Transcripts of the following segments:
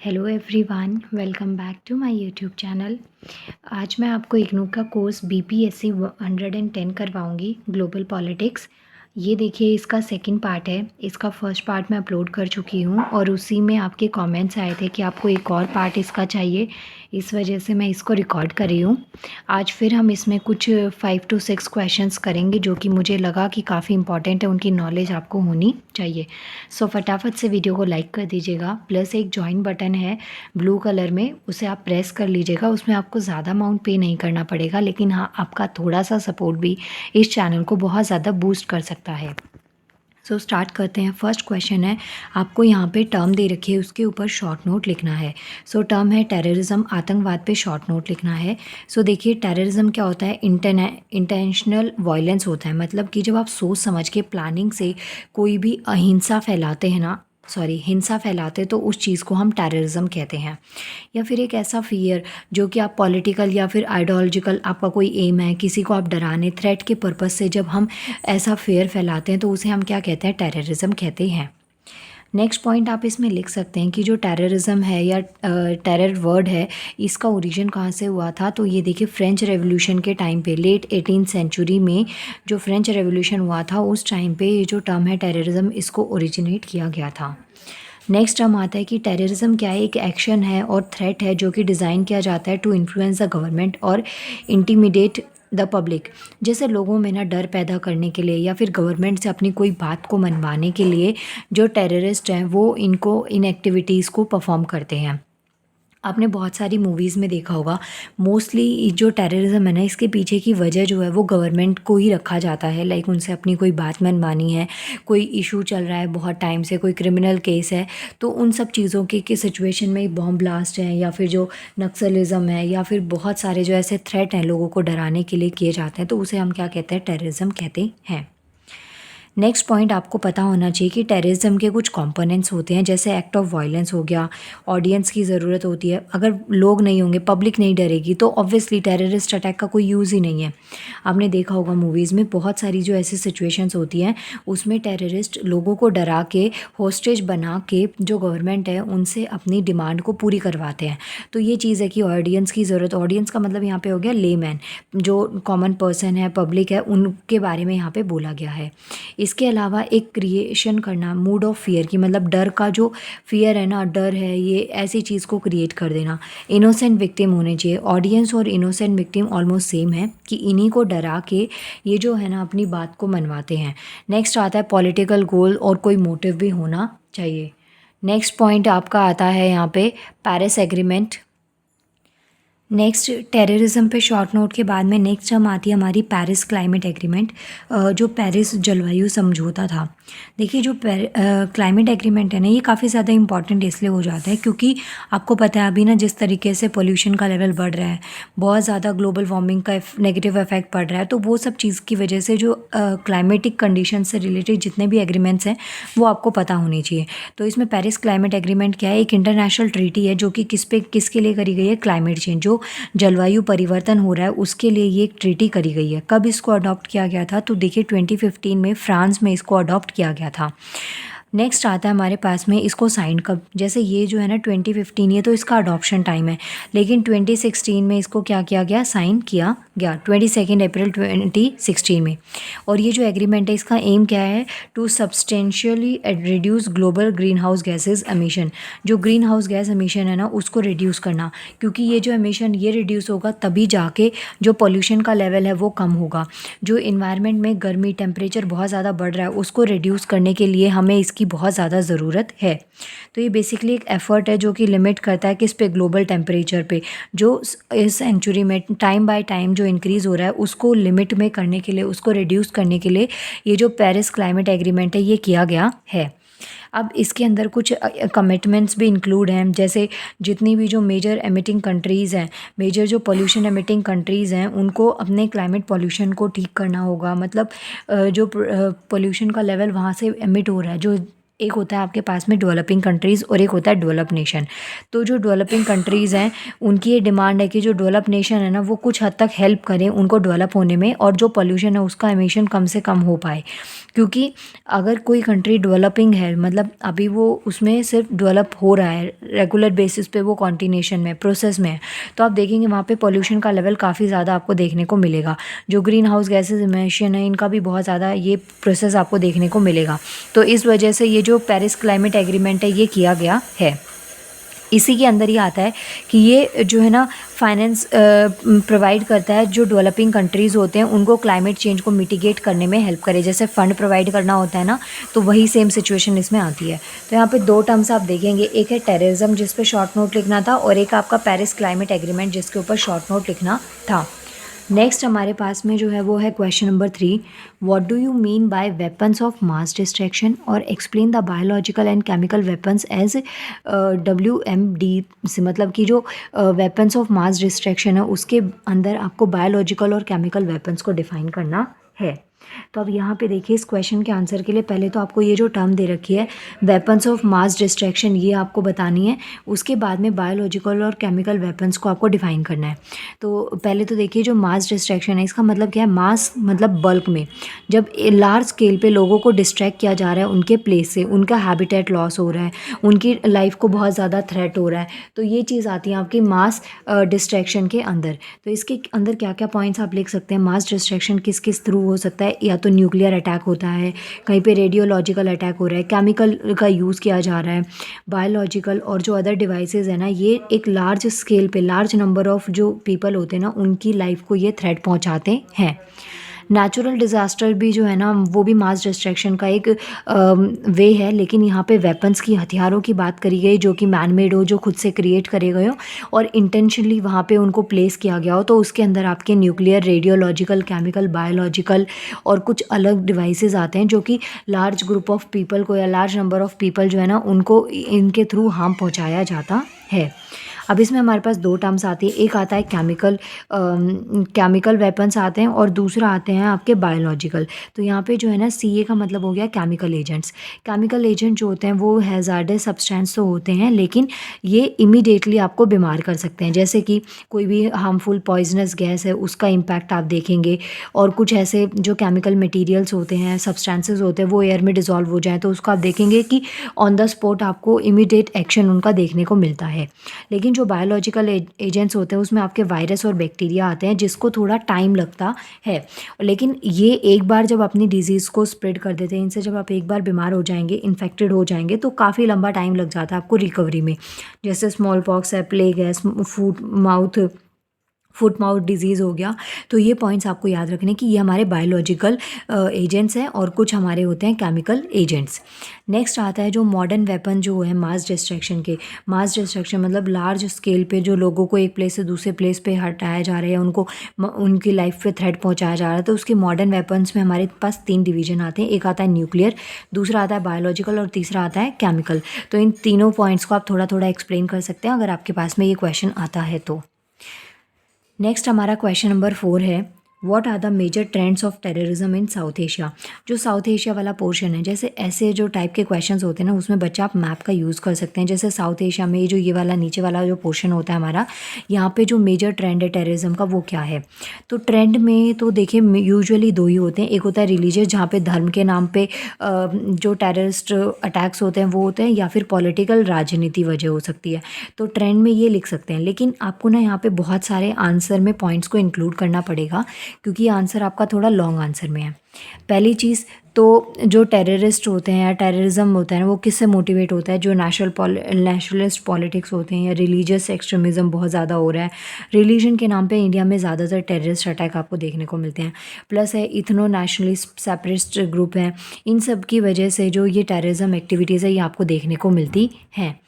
Hello everyone, welcome back to my YouTube channel. आज मैं आपको इग्नू का कोर्स बीपीएससी 110 करवाऊंगी, ग्लोबल पॉलिटिक्स। ये देखिए, इसका सेकंड पार्ट है। इसका फर्स्ट पार्ट मैं अपलोड कर चुकी हूँ और उसी में आपके कमेंट्स आए थे कि आपको एक और पार्ट इसका चाहिए। इस वजह से मैं इसको रिकॉर्ड कर रही हूँ। आज फिर हम इसमें कुछ 5 to 6 क्वेश्चंस करेंगे जो कि मुझे लगा कि काफ़ी इंपॉर्टेंट है, उनकी नॉलेज आपको होनी चाहिए। सो फटाफट से वीडियो को लाइक कर दीजिएगा। प्लस एक जॉइन बटन है ब्लू कलर में, उसे आप प्रेस कर लीजिएगा। उसमें आपको ज़्यादा अमाउंट पे नहीं करना पड़ेगा, लेकिन हाँ, आपका थोड़ा सा सपोर्ट भी इस चैनल को बहुत ज़्यादा बूस्ट कर सकता है। सो स्टार्ट करते हैं। फर्स्ट क्वेश्चन है, आपको यहाँ पे टर्म दे रखी है, उसके ऊपर शॉर्ट नोट लिखना है। सो टर्म है टेररिज्म, आतंकवाद पे शॉर्ट नोट लिखना है। सो देखिए, टेररिज्म क्या होता है? इंटेंशनल वायलेंस होता है। मतलब कि जब आप सोच समझ के प्लानिंग से कोई भी अहिंसा फैलाते हैं ना, हिंसा फैलाते, तो उस चीज़ को हम टेररिज्म कहते हैं। या फिर एक ऐसा फियर जो कि आप पॉलिटिकल या फिर आइडियोलॉजिकल, आपका कोई एम है, किसी को आप डराने, थ्रेट के पर्पस से जब हम ऐसा फेयर फैलाते हैं तो उसे हम क्या कहते हैं? टेररिज्म कहते हैं। नेक्स्ट पॉइंट आप इसमें लिख सकते हैं कि जो टेररिज्म है या टेरर वर्ड है, इसका ओरिजिन कहाँ से हुआ था। तो ये देखिए, फ्रेंच रेवोल्यूशन के टाइम पे, लेट 18th सेंचुरी में जो फ्रेंच रेवोल्यूशन हुआ था, उस टाइम पे ये जो टर्म है टेररिज्म, इसको ओरिजिनेट किया गया था। नेक्स्ट टर्म आता है कि टेररिज्म क्या है? एक एक्शन है और थ्रेट है जो कि डिज़ाइन किया जाता है टू इन्फ्लुएंस द गवर्नमेंट और इंटिमिडेट द पब्लिक। जैसे लोगों में ना डर पैदा करने के लिए या फिर गवर्नमेंट से अपनी कोई बात को मनवाने के लिए जो टेररिस्ट हैं वो इन एक्टिविटीज़ को परफॉर्म करते हैं। आपने बहुत सारी मूवीज़ में देखा होगा, मोस्टली जो टेररिज्म है ना, इसके पीछे की वजह जो है वो गवर्नमेंट को ही रखा जाता है। लाइक उनसे अपनी कोई बात मनवानी है, कोई इशू चल रहा है बहुत टाइम से, कोई क्रिमिनल केस है, तो उन सब चीज़ों के सिचुएशन में बॉम्ब ब्लास्ट है या फिर जो नक्सलिज्म है या फिर बहुत सारे जो ऐसे थ्रेट हैं लोगों को डराने के लिए किए जाते हैं, तो उसे हम क्या कहते हैं? टेररिज्म कहते हैं। नेक्स्ट पॉइंट आपको पता होना चाहिए कि टेररिज्म के कुछ कंपोनेंट्स होते हैं, जैसे एक्ट ऑफ वायलेंस हो गया, ऑडियंस की ज़रूरत होती है। अगर लोग नहीं होंगे, पब्लिक नहीं डरेगी, तो ऑब्वियसली टेररिस्ट अटैक का कोई यूज़ ही नहीं है। आपने देखा होगा मूवीज़ में बहुत सारी जो ऐसी सिचुएशंस होती हैं, उसमें टेररिस्ट लोगों को डरा के, होस्टेज बना के जो गवर्नमेंट है उनसे अपनी डिमांड को पूरी करवाते हैं। तो ये चीज़ है कि ऑडियंस की ज़रूरत, ऑडियंस का मतलब यहाँ पे हो गया लेमैन, जो कॉमन पर्सन है, पब्लिक है, उनके बारे में यहाँ पे बोला गया है। इसके अलावा एक क्रिएशन करना मूड ऑफ फियर की, मतलब डर का जो फियर है ना, डर है, ये ऐसी चीज़ को क्रिएट कर देना। इनोसेंट विक्टिम होने चाहिए। ऑडियंस और इनोसेंट विक्टिम ऑलमोस्ट सेम है कि इन्हीं को डरा के ये जो है ना अपनी बात को मनवाते हैं। नेक्स्ट आता है पॉलिटिकल गोल और कोई मोटिव भी होना चाहिए। नेक्स्ट पॉइंट आपका आता है यहाँ पे पेरिस एग्रीमेंट। नेक्स्ट टेररिज्म पे शॉर्ट नोट के बाद में नेक्स्ट हम आती है हमारी पेरिस क्लाइमेट एग्रीमेंट, जो पेरिस जलवायु समझौता था। देखिए, जो क्लाइमेट एग्रीमेंट है ना, ये काफ़ी ज़्यादा इंपॉर्टेंट इसलिए हो जाता है क्योंकि आपको पता है अभी ना जिस तरीके से पोल्यूशन का लेवल बढ़ रहा है, बहुत ज़्यादा ग्लोबल वार्मिंग का नेगेटिव इफेक्ट पड़ रहा है, तो वो सब चीज़ की वजह से जो क्लाइमेटिक कंडीशन से रिलेटेड जितने भी एग्रीमेंट्स हैं वो आपको पता होनी चाहिए। तो इसमें पेरिस क्लाइमेट एग्रीमेंट क्या है? एक इंटरनेशनल ट्रीटी है जो कि किसके लिए करी गई है? क्लाइमेट चेंज, जो जलवायु परिवर्तन हो रहा है उसके लिए ये एक ट्रीटी करी गई है। कब इसको अडॉप्ट किया गया था? तो देखिए, 2015 में फ्रांस में इसको अडॉप्ट किया गया था। नेक्स्ट आता है हमारे पास में इसको साइन कब, जैसे ये जो है ना 2015, ये तो इसका अडॉप्शन टाइम है, लेकिन 2016 में इसको क्या किया गया? साइन किया गया, 22 अप्रैल 2016 में। और ये जो एग्रीमेंट है इसका एम क्या है? To substantially reduce global green house gases emission. जो ग्रीन हाउस गैस एमिशन है ना उसको रिड्यूस करना, क्योंकि ये जो एमिशन ये रिड्यूस होगा तभी जाके जो पोल्यूशन का लेवल है वो कम होगा। जो इन्वायरमेंट में गर्मी, टेम्परेचर बहुत ज़्यादा बढ़ रहा है, उसको रिड्यूस करने के लिए हमें इसकी बहुत ज़्यादा ज़रूरत है। तो ये बेसिकली एक एफर्ट है जो कि लिमिट करता है किस पे? ग्लोबल टेम्परेचर पे, जो इस सेंचुरी में टाइम बाय टाइम जो इंक्रीज़ हो रहा है उसको लिमिट में करने के लिए, उसको रिड्यूस करने के लिए ये जो पेरिस क्लाइमेट एग्रीमेंट है ये किया गया है। अब इसके अंदर कुछ कमिटमेंट्स भी इंक्लूड हैं, जैसे जितनी भी जो मेजर एमिटिंग कंट्रीज़ हैं, मेजर जो पोल्यूशन एमिटिंग कंट्रीज़ हैं, उनको अपने क्लाइमेट पोल्यूशन को ठीक करना होगा। मतलब जो पोल्यूशन का लेवल वहाँ से एमिट हो रहा है, जो एक होता है आपके पास में डेवलपिंग कंट्रीज़ और एक होता है डेवलप नेशन। तो जो डेवलपिंग कंट्रीज़ हैं उनकी ये डिमांड है कि जो डेवलप नेशन है ना वो कुछ हद तक हेल्प करें उनको डेवलप होने में, और जो पॉल्यूशन है उसका एमिशन कम से कम हो पाए। क्योंकि अगर कोई कंट्री डेवलपिंग है, मतलब अभी वो उसमें सिर्फ डेवलप हो रहा है, रेगुलर बेसिस पे वो कॉन्टिन्यूशन में प्रोसेस में है, तो आप देखेंगे वहाँ पे पॉल्यूशन का लेवल काफ़ी ज़्यादा आपको देखने को मिलेगा। जो ग्रीन हाउस गैसेज इमिशन है इनका भी बहुत ज़्यादा ये प्रोसेस आपको देखने को मिलेगा। तो इस वजह से ये जो पेरिस क्लाइमेट एग्रीमेंट है ये किया गया है। इसी के अंदर ये आता है कि ये जो है ना फाइनेंस प्रोवाइड करता है जो डेवलपिंग कंट्रीज़ होते हैं उनको क्लाइमेट चेंज को मिटिगेट करने में हेल्प करे। जैसे फ़ंड प्रोवाइड करना होता है ना, तो वही सेम सिचुएशन इसमें आती है। तो यहाँ पे दो टर्म्स आप देखेंगे, एक है टेररिज्म जिस पे शॉर्ट नोट लिखना था, और एक आपका पेरिस क्लाइमेट एग्रीमेंट जिसके ऊपर शॉर्ट नोट लिखना था। नेक्स्ट हमारे पास में जो है वो है question number 3, what do you mean by weapons of mass destruction, और explain the biological and chemical weapons as WMD से, मतलब कि जो वेपन्स ऑफ मास डिस्ट्रैक्शन है उसके अंदर आपको बायोलॉजिकल और केमिकल वेपन्स को डिफाइन करना है। तो अब यहाँ पे देखिए इस क्वेश्चन के आंसर के लिए पहले तो आपको ये जो टर्म दे रखी है वेपन्स ऑफ मास डिस्ट्रैक्शन ये आपको बतानी है, उसके बाद में बायोलॉजिकल और केमिकल वेपन्स को आपको डिफाइन करना है। तो पहले तो देखिए जो मास डिस्ट्रैक्शन है इसका मतलब क्या है, मास मतलब बल्क में, जब लार्ज स्केल पे लोगों को डिस्ट्रैक्ट किया जा रहा है उनके प्लेस से, उनका हैबिटेट लॉस हो रहा है, उनकी लाइफ को बहुत ज़्यादा थ्रेट हो रहा है, तो ये चीज़ आती है आपकी मास डिस्ट्रैक्शन के अंदर। तो इसके अंदर क्या क्या पॉइंट्स आप लिख सकते हैं, मास डिस्ट्रैक्शन किस किस थ्रू हो सकता है, या तो न्यूक्लियर अटैक होता है, कहीं पे रेडियोलॉजिकल अटैक हो रहा है, केमिकल का यूज़ किया जा रहा है, बायोलॉजिकल और जो अदर डिवाइसेस है ना, ये एक लार्ज स्केल पे लार्ज नंबर ऑफ जो पीपल होते हैं ना उनकी लाइफ को ये थ्रेट पहुंचाते हैं। नेचुरल डिज़ास्टर भी जो है ना वो भी मास डिस्ट्रैक्शन का एक वे है, लेकिन यहाँ पे वेपन्स की, हथियारों की बात करी गई जो कि मैन मेड हो, जो खुद से क्रिएट करे गए हो और इंटेंशनली वहाँ पे उनको प्लेस किया गया हो। तो उसके अंदर आपके न्यूक्लियर, रेडियोलॉजिकल, केमिकल, बायोलॉजिकल और कुछ अलग डिवाइसेस आते हैं जो कि लार्ज ग्रुप ऑफ पीपल को या लार्ज नंबर ऑफ पीपल जो है ना उनको इनके थ्रू हार्म पहुँचाया जाता है। अब इसमें हमारे पास दो टर्म्स आती है, एक आता है केमिकल वेपन्स आते हैं और दूसरा आते हैं आपके बायोलॉजिकल। तो यहाँ पे जो है ना CA का मतलब हो गया केमिकल एजेंट्स। केमिकल एजेंट जो होते हैं वो हैज़ार्डस सब्सटेंस तो होते हैं, लेकिन ये इमीडिएटली आपको बीमार कर सकते हैं। जैसे कि कोई भी हार्मफुल पॉइजनस गैस है उसका इम्पैक्ट आप देखेंगे, और कुछ ऐसे जो केमिकल मटेरियल्स होते हैं, सब्सटेंसेस होते हैं, वो एयर में डिज़ोल्व हो जाए तो उसको आप देखेंगे कि ऑन द स्पॉट आपको इमीडिएट एक्शन उनका देखने को मिलता है। लेकिन जो बायोलॉजिकल एजेंट्स होते हैं उसमें आपके वायरस और बैक्टीरिया आते हैं जिसको थोड़ा टाइम लगता है, लेकिन ये एक बार जब अपनी डिजीज़ को स्प्रेड कर देते हैं, इनसे जब आप एक बार बीमार हो जाएंगे, इन्फेक्टेड हो जाएंगे, तो काफ़ी लंबा टाइम लग जाता है आपको रिकवरी में। जैसे स्मॉल पॉक्स है, प्लेग है, फुट माउथ डिजीज़ हो गया। तो ये पॉइंट्स आपको याद रखने कि ये हमारे बायोलॉजिकल एजेंट्स हैं और कुछ हमारे होते हैं केमिकल एजेंट्स। नेक्स्ट आता है जो मॉडर्न वेपन जो है मास डिस्ट्रैक्शन के। मास डिस्ट्रैक्शन मतलब लार्ज स्केल पे जो लोगों को एक प्लेस से दूसरे प्लेस पे हटाया जा रहा है, उनको उनकी लाइफ पे थ्रेट पहुंचाया जा रहा है। तो उसके मॉडर्न वेपन्स में हमारे पास 3 डिवीजन आते हैं, एक आता है न्यूक्लियर, दूसरा आता है बायोलॉजिकल और तीसरा आता है केमिकल। तो इन तीनों पॉइंट्स को आप थोड़ा थोड़ा एक्सप्लेन कर सकते हैं अगर आपके पास में ये क्वेश्चन आता है तो। नेक्स्ट हमारा क्वेश्चन नंबर 4 है, what are the major trends of terrorism in South Asia. जो साउथ एशिया वाला पोर्शन है, जैसे ऐसे जो टाइप के क्वेश्चंस होते हैं ना उसमें बच्चा आप मैप का यूज़ कर सकते हैं। जैसे साउथ एशिया में जो ये वाला नीचे वाला जो पोर्शन होता है हमारा, यहाँ पे जो मेजर ट्रेंड है टेररिज्म का वो क्या है। तो ट्रेंड में तो देखिए यूजुअली दो ही होते हैं, एक होता है रिलीजियस जहाँ पे धर्म के नाम पे जो टेररिस्ट अटैक्स होते हैं वो होते हैं, या फिर पॉलिटिकल राजनीति वजह हो सकती है। तो ट्रेंड में ये लिख सकते हैं, लेकिन आपको ना यहाँ पे बहुत सारे आंसर में पॉइंट्स को इंक्लूड करना पड़ेगा क्योंकि आंसर आपका थोड़ा लॉन्ग आंसर में है। पहली चीज़ तो जो टेररिस्ट होते हैं या टेररिज्म होता है ना वो किससे मोटिवेट होता है, जो नेशनलिस्ट पॉलिटिक्स होते हैं या रिलीजियस एक्सट्रीमिज़म बहुत ज़्यादा हो रहा है। रिलीजन के नाम पे इंडिया में ज़्यादातर टेररिस्ट अटैक आपको देखने को मिलते हैं। प्लस है इथनो नेशनलिस्ट सेपरेटिस्ट ग्रुप हैं, इन सब की वजह से जो ये टेररिज्म एक्टिविटीज़ है ये आपको देखने को मिलती हैं।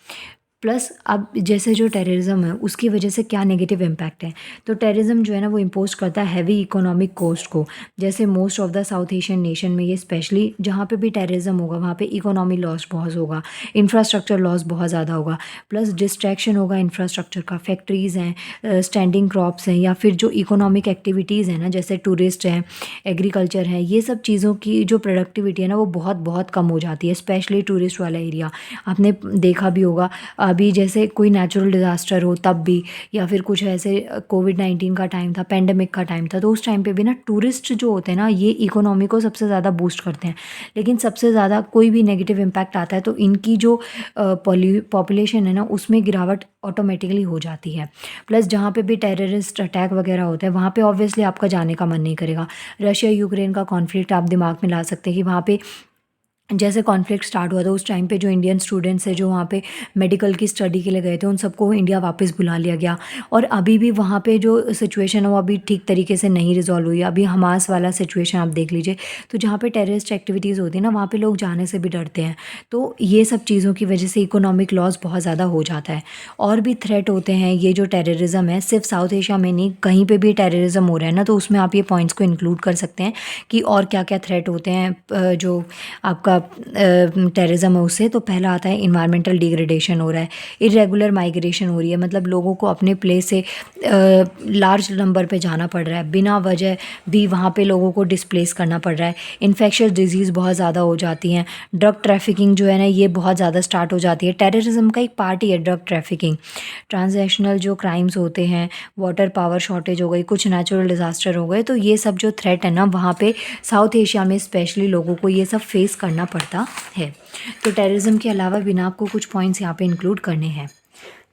प्लस अब जैसे जो टेररिज्म है उसकी वजह से क्या नेगेटिव इम्पैक्ट है, तो टेररिज्म जो है ना वो इम्पोज करता है हैवी इकोनॉमिक कॉस्ट को। जैसे most of the south Asian nation में ये स्पेशली जहाँ पे भी टेररिज्म होगा वहाँ पे इकोनॉमी लॉस बहुत होगा, इंफ्रास्ट्रक्चर लॉस बहुत ज़्यादा होगा, प्लस डिस्ट्रैक्शन होगा इंफ्रास्ट्रक्चर का। फैक्ट्रीज़ हैं, स्टैंडिंग क्रॉप्स हैं, या फिर जो इकोनॉमिक एक्टिविटीज़ हैं ना जैसे टूरिस्ट हैं, एग्रीकल्चर है, ये सब चीज़ों की जो प्रोडक्टिविटी है ना वो बहुत बहुत कम हो जाती है, स्पेशली टूरिस्ट वाला एरिया। आपने देखा भी होगा अभी जैसे कोई नेचुरल डिज़ास्टर हो तब भी, या फिर कुछ ऐसे कोविड-19 का टाइम था, पेंडेमिक का टाइम था, तो उस टाइम पे भी ना टूरिस्ट जो होते हैं ना ये इकोनॉमी को सबसे ज़्यादा बूस्ट करते हैं। लेकिन सबसे ज़्यादा कोई भी नेगेटिव इम्पैक्ट आता है तो इनकी जो पॉपुलेशन है ना उसमें गिरावट ऑटोमेटिकली हो जाती है। प्लस जहाँ पे भी टेररिस्ट अटैक वगैरह होता है वहाँ पे ऑब्वियसली आपका जाने का मन नहीं करेगा। रशिया यूक्रेन का कॉन्फ्लिक्ट आप दिमाग में ला सकते हैं कि वहाँ पे जैसे कॉन्फ्लिक्ट स्टार्ट हुआ था उस टाइम पे जो इंडियन स्टूडेंट्स हैं जो वहाँ पे मेडिकल की स्टडी के लिए गए थे उन सबको इंडिया वापस बुला लिया गया, और अभी भी वहाँ पे जो सिचुएशन है वो अभी ठीक तरीके से नहीं रिजॉल्व हुई है। अभी हमास वाला सिचुएशन आप देख लीजिए, तो जहाँ पे टेररिस्ट एक्टिविटीज़ होती है ना वहाँ पे लोग जाने से भी डरते हैं। तो ये सब चीज़ों की वजह से इकोनॉमिक लॉस बहुत ज़्यादा हो जाता है। और भी थ्रेट होते हैं ये जो टेररिज्म है, सिर्फ साउथ एशिया में नहीं कहीं पे भी टेररिज्म हो रहा है ना, तो उसमें आप ये पॉइंट्स को इंक्लूड कर सकते हैं कि और क्या क्या थ्रेट होते हैं जो आपका टेररिज्म है उससे। तो पहला आता है इन्वायरमेंटल डिग्रेडेशन हो रहा है, इरेगुलर माइग्रेशन हो रही है, मतलब लोगों को अपने प्लेस से लार्ज नंबर पे जाना पड़ रहा है, बिना वजह भी वहाँ पे लोगों को डिस्प्लेस करना पड़ रहा है। इन्फेक्शियस डिजीज़ बहुत ज़्यादा हो जाती हैं, ड्रग ट्रैफिकिंग जो है ना ये बहुत ज़्यादा स्टार्ट हो जाती है। टेररिज्म का एक पार्ट ही है ड्रग ट्रैफिकिंग। ट्रांसनेशनल जो क्राइम्स होते हैं, वाटर पावर शॉर्टेज हो गई, कुछ नेचुरल डिज़ास्टर हो गए, तो ये सब जो थ्रेट है ना वहाँ पे साउथ एशिया में स्पेशली लोगों को ये सब फेस करना पड़ता है। तो टेररिज्म के अलावा भी ना आपको कुछ पॉइंट्स यहाँ पे इंक्लूड करने हैं।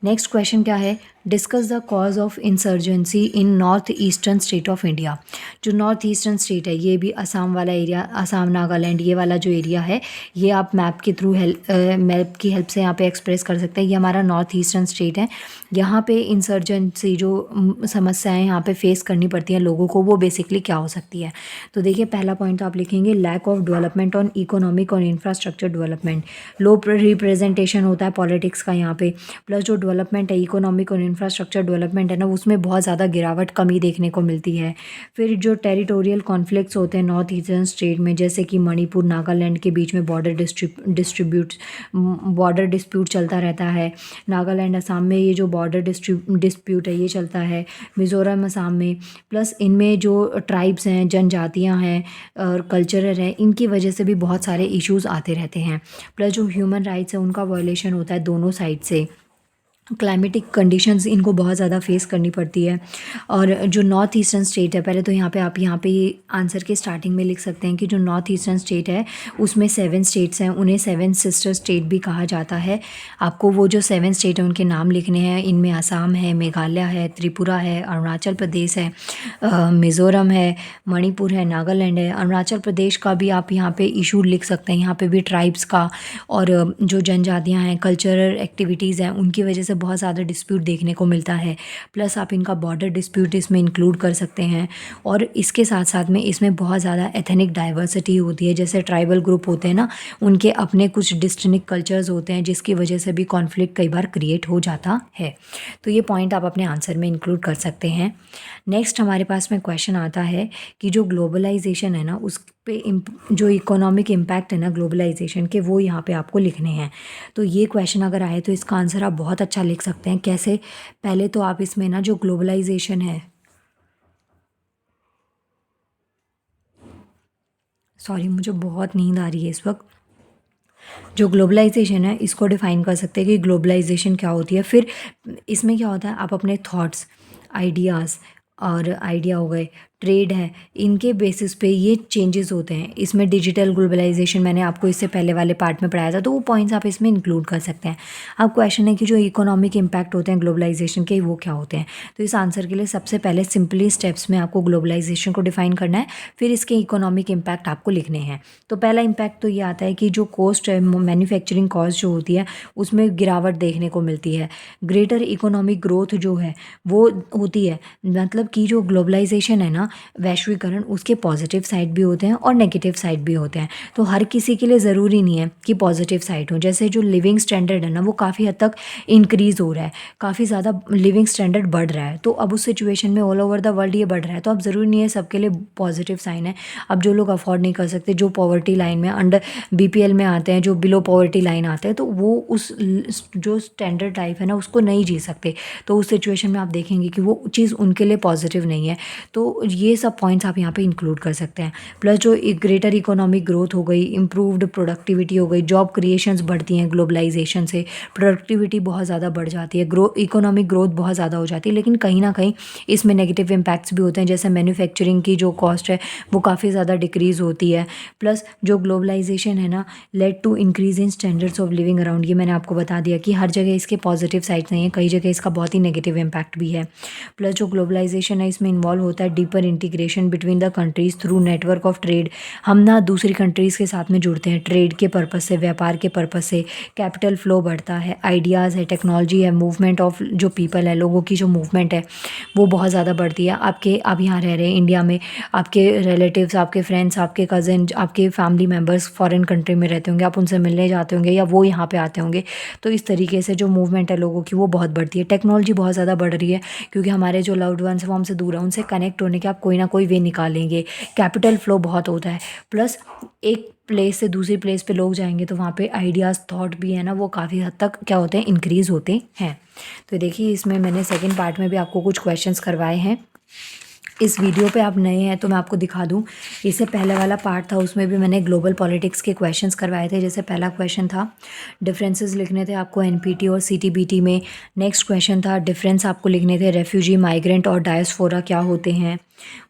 नेक्स्ट क्वेश्चन क्या है, discuss the cause of insurgency in north eastern state of India. जो नॉर्थ ईस्टर्न स्टेट है ये भी असम वाला एरिया, असम नागालैंड ये वाला जो एरिया है ये आप मैप के थ्रू मैप की हेल्प से यहाँ पे एक्सप्रेस कर सकते हैं। ये हमारा नॉर्थ ईस्टर्न स्टेट है, यहाँ पे इंसर्जेंसी जो समस्याएं यहाँ पे फेस करनी पड़ती हैं लोगों को वो बेसिकली क्या हो सकती है। तो देखिए पहला पॉइंट तो आप लिखेंगे lack of development on economic और इंफ्रास्ट्रक्चर डेवलपमेंट। लो रिप्रेजेंटेशन होता है पॉलिटिक्स का यहाँ पे, प्लस जो डेवलपमेंट है इकोनॉमिक और इंफ्रास्ट्रक्चर डेवलपमेंट है ना उसमें बहुत ज़्यादा गिरावट कमी देखने को मिलती है। फिर जो टेरिटोरियल कॉन्फ्लिक्ट्स होते हैं नॉर्थ ईस्टर्न स्टेट में, जैसे कि मणिपुर नागालैंड के बीच में बॉर्डर डिस्प्यूट चलता रहता है। नागालैंड असम में ये जो बॉर्डर डिस्प्यूट है ये चलता है, मिज़ोरम असम में। प्लस इनमें जो ट्राइब्स हैं, जनजातियाँ हैं और कल्चरल है, इनकी वजह से भी बहुत सारे इश्यूज़ आते रहते हैं। प्लस जो ह्यूमन राइट्स है उनका वायलेशन होता है दोनों साइड से। क्लाइमेटिक कंडीशंस इनको बहुत ज़्यादा फेस करनी पड़ती है। और जो नॉर्थ ईस्टर्न स्टेट है, पहले तो यहाँ पे आप यहाँ पे आंसर के स्टार्टिंग में लिख सकते हैं कि जो नॉर्थ ईस्टर्न स्टेट है उसमें 7 स्टेट्स हैं, उन्हें 7 सिस्टर स्टेट भी कहा जाता है। आपको वो जो 7 स्टेट हैं उनके नाम लिखने हैं। इनमें असम है, मेघालय है, त्रिपुरा है, अरुणाचल प्रदेश है, मिज़ोरम है, मणिपुर है, नागालैंड है। अरुणाचल प्रदेश का भी आप यहाँ पे इशू लिख सकते हैं, यहाँ पे भी ट्राइब्स का और जो जनजातियाँ हैं, कल्चरल एक्टिविटीज़ हैं, उनकी वजह से बहुत ज़्यादा डिस्प्यूट देखने को मिलता है। प्लस आप इनका बॉर्डर डिस्प्यूट इसमें इंक्लूड कर सकते हैं। और इसके साथ साथ में इसमें बहुत ज़्यादा एथनिक डाइवर्सिटी होती है, जैसे ट्राइबल ग्रुप होते हैं ना उनके अपने कुछ डिस्टिंक्ट कल्चर्स होते हैं जिसकी वजह से भी कॉन्फ्लिक्ट कई बार क्रिएट हो जाता है। तो ये पॉइंट आप अपने आंसर में इंक्लूड कर सकते हैं। नेक्स्ट हमारे पास में क्वेश्चन आता है कि जो ग्लोबलाइजेशन है ना उस पे जो इकोनॉमिक इम्पैक्ट है ना ग्लोबलाइजेशन के वो यहाँ पे आपको लिखने हैं। तो ये क्वेश्चन अगर आए तो इसका आंसर आप बहुत अच्छा लिख सकते हैं। कैसे, पहले तो आप इसमें ना जो ग्लोबलाइजेशन है, सॉरी मुझे बहुत नींद आ रही है इस वक्त। जो ग्लोबलाइजेशन है इसको डिफाइन कर सकते हैं कि ग्लोबलाइजेशन क्या होती है। फिर इसमें क्या होता है, आप अपने थॉट्स, आइडियाज़ और आइडिया हो गए, ट्रेड है, इनके बेसिस पे ये चेंजेस होते हैं। इसमें डिजिटल ग्लोबलाइजेशन मैंने आपको इससे पहले वाले पार्ट में पढ़ाया था, तो वो पॉइंट्स आप इसमें इंक्लूड कर सकते हैं। अब क्वेश्चन है कि जो इकोनॉमिक इम्पैक्ट होते हैं ग्लोबलाइजेशन के वो क्या होते हैं। तो इस आंसर के लिए सबसे पहले सिंपली स्टेप्स में आपको ग्लोबलाइजेशन को डिफाइन करना है, फिर इसके इकोनॉमिक इम्पैक्ट आपको लिखने हैं। तो पहला इम्पैक्ट तो ये आता है कि जो कॉस्ट है, मैन्युफैक्चरिंग कॉस्ट जो होती है उसमें गिरावट देखने को मिलती है। ग्रेटर इकोनॉमिक ग्रोथ जो है वो होती है, मतलब कि जो ग्लोबलाइजेशन है ना वैश्वीकरण उसके पॉजिटिव साइड भी होते हैं और नेगेटिव साइड भी होते हैं। तो हर किसी के लिए ज़रूरी नहीं है कि पॉजिटिव साइड हो। जैसे जो लिविंग स्टैंडर्ड है ना वो काफ़ी हद तक इंक्रीज़ हो रहा है, काफ़ी ज़्यादा लिविंग स्टैंडर्ड बढ़ रहा है। तो अब उस सिचुएशन में ऑल ओवर द वर्ल्ड ये बढ़ रहा है, तो अब ज़रूरी नहीं है सबके लिए पॉजिटिव साइन है। अब जो लोग अफोर्ड नहीं कर सकते, जो पॉवर्टी लाइन में अंडर बीपीएल में आते हैं, जो बिलो पॉवर्टी लाइन आते हैं, तो वो उस जो स्टैंडर्ड लाइफ है ना उसको नहीं जी सकते। तो उस सिचुएशन में आप देखेंगे कि वो चीज़ उनके लिए पॉजिटिव नहीं है। तो ये सब पॉइंट्स आप यहाँ पे इंक्लूड कर सकते हैं। प्लस जो ग्रेटर इकोनॉमिक ग्रोथ हो गई, इम्प्रूव्ड प्रोडक्टिविटी हो गई, जॉब क्रिएशंस बढ़ती हैं ग्लोबलाइजेशन से, प्रोडक्टिविटी बहुत ज़्यादा बढ़ जाती है, इकोनॉमिक ग्रोथ बहुत ज़्यादा हो जाती है। लेकिन कहीं ना कहीं इसमें नेगेटिव इम्पैक्ट्स भी होते हैं, जैसे मैन्युफैक्चरिंग की जो कॉस्ट है वो काफ़ी ज़्यादा डिक्रीज़ होती है। प्लस जो ग्लोबलाइजेशन है ना led to increase in standards of living around, ये मैंने आपको बता दिया कि हर जगह इसके पॉजिटिव साइड्स नहीं है, कई जगह इसका बहुत ही नेगेटिव इम्पैक्ट भी है। प्लस जो ग्लोबलाइजेशन है इसमें इन्वॉल्व होता है deeper integration between the countries through network of trade. हम ना दूसरी कंट्रीज़ के साथ में जुड़ते हैं ट्रेड के पर्पज़ से, व्यापार के पर्पज़ से। कैपिटल फ्लो बढ़ता है, आइडियाज़ है, टेक्नोलॉजी है, मूवमेंट ऑफ जो पीपल है, लोगों की जो मूवमेंट है वो बहुत ज़्यादा बढ़ती है। आप यहाँ रह रहे हैं इंडिया में, आपके रिलेटिव्स, आपके फ्रेंड्स, आपके कज़न, आपके फैमिली मेम्बर्स फॉरेन कंट्री में रहते होंगे, आप उनसे मिलने जाते होंगे या वो यहाँ पे आते होंगे। तो इस तरीके से जो मूवमेंट है लोगों की वो बहुत बढ़ती है। टेक्नोलॉजी बहुत ज़्यादा बढ़ रही है क्योंकि हमारे जो लव्ड वंस हैं वो हमसे दूर है, उनसे कनेक्ट होने के आप कोई ना कोई वे निकालेंगे। कैपिटल फ्लो बहुत होता है। प्लस एक प्लेस से दूसरी प्लेस पे लोग जाएंगे तो वहाँ पे आइडियाज़, थॉट भी है ना वो काफ़ी हद तक क्या होते हैं, इंक्रीज़ होते हैं। तो देखिए इसमें मैंने सेकंड पार्ट में भी आपको कुछ क्वेश्चंस करवाए हैं। इस वीडियो पे आप नए हैं तो मैं आपको दिखा दूं, इससे पहले वाला पार्ट था उसमें भी मैंने ग्लोबल पॉलिटिक्स के क्वेश्चंस करवाए थे। जैसे पहला क्वेश्चन था डिफरेंसेस लिखने थे आपको एनपीटी और सीटीबीटी में। नेक्स्ट क्वेश्चन था डिफरेंस आपको लिखने थे रेफ्यूजी, माइग्रेंट और डायस्पोरा क्या होते हैं।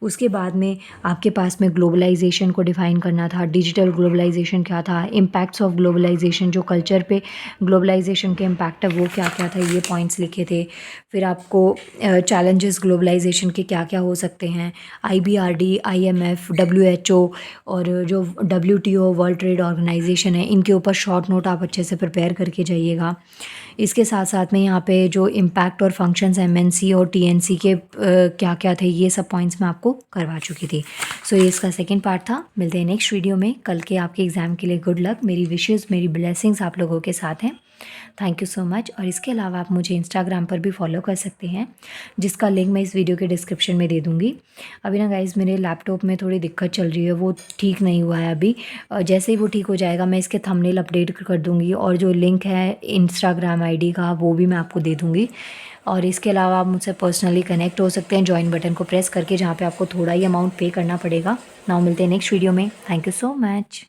उसके बाद में आपके पास में ग्लोबलाइजेशन को डिफ़ाइन करना था, डिजिटल ग्लोबलाइजेशन क्या था, इम्पैक्ट्स ऑफ ग्लोबलाइजेशन, जो कल्चर पे ग्लोबलाइजेशन के इम्पैक्ट है वो क्या क्या था, ये पॉइंट्स लिखे थे। फिर आपको चैलेंजेस ग्लोबलाइजेशन के क्या क्या हो सकते हैं, आईबीआरडी, आईएमएफ, डब्ल्यूएचओ और जो डब्ल्यूटीओ वर्ल्ड ट्रेड ऑर्गेनाइजेशन है, इनके ऊपर शॉर्ट नोट आप अच्छे से प्रिपेयर करके जाइएगा। इसके साथ साथ में यहाँ पे जो इम्पैक्ट और फंक्शंस एमएनसी और टीएनसी के क्या क्या थे ये सब पॉइंट्स मैं आपको करवा चुकी थी। सो ये इसका सेकंड पार्ट था। मिलते हैं नेक्स्ट वीडियो में। कल के आपके एग्ज़ाम के लिए गुड लक। मेरी विशेज़, मेरी ब्लेसिंग्स आप लोगों के साथ हैं। Thank you so much. और इसके अलावा आप मुझे इंस्टाग्राम पर भी फॉलो कर सकते हैं, जिसका लिंक मैं इस वीडियो के डिस्क्रिप्शन में दे दूँगी। अभी ना गाइज़ मेरे लैपटॉप में थोड़ी दिक्कत चल रही है, वो ठीक नहीं हुआ है अभी। जैसे ही वो ठीक हो जाएगा मैं इसके थंबनेल अपडेट कर दूँगी और जो लिंक है इंस्टाग्राम आईडी का वो भी मैं आपको दे दूँगी। और इसके अलावा आप मुझसे पर्सनली कनेक्ट हो सकते हैं ज्वाइन बटन को प्रेस करके, जहाँ पे आपको थोड़ा ही अमाउंट पे करना पड़ेगा। नाउ मिलते हैं नेक्स्ट वीडियो में। Thank you so much.